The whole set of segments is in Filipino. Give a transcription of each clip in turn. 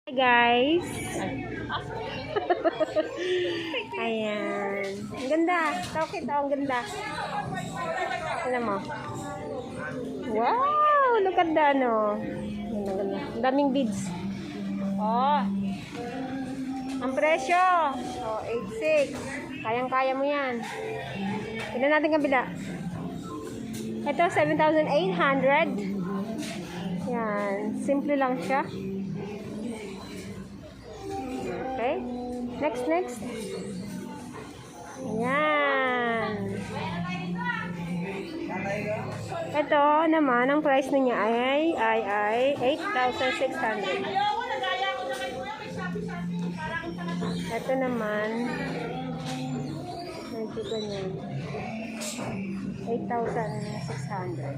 Hi guys! Ayan. Ang ganda. Tawag kita, ang ganda. Alam mo. Wow! Look at that, no? Ang ganda. Ang daming beads. Oh! Ang presyo. Oh, 8,600. Kayang-kaya mo yan. Tignan natin kabila. Ito, 7,800. Yan. Simple lang siya. Okay. Next. Ayan. Ito naman, ang price niya ay 8,600. Ito naman, medyo ganyan. 8,600.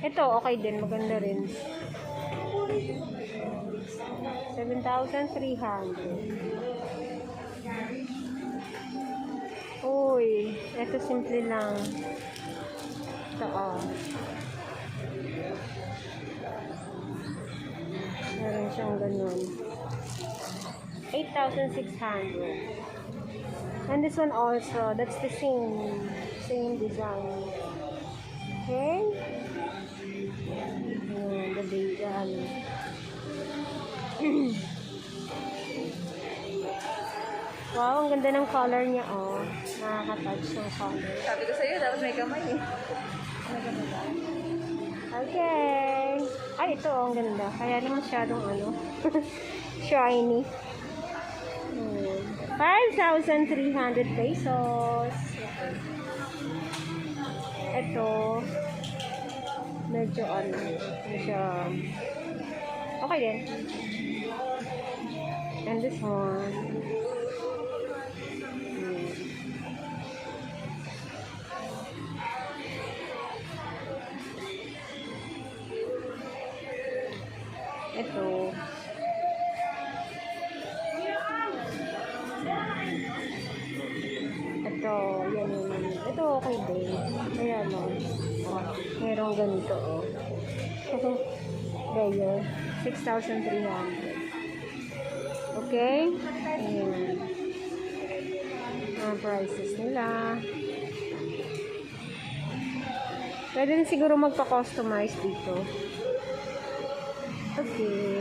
Ito, okay din. Maganda rin. 7,300. Uy, ito simple lang. Ito, oh. Meron siyang ganun. 8,600. And this one also, that's the same design. Okay? Ayan, the bridal. Wow, ang ganda ng color niya, oh. Nakaka-touch ng color. Sabi ko sa'yo, dapat may kamay eh. Okay. Ay, ito, oh, ang ganda. Kaya na masyadong, shiny. 5,300 pesos. Ito, medyo, okay din. And this one. Ito. Ito, yan yun. Ito okay din. Ayan o. Merong ganito o. There. 6,300. Okay? Ayan. Ang prices nila. Pwede rin siguro magpa-customize dito. Okay.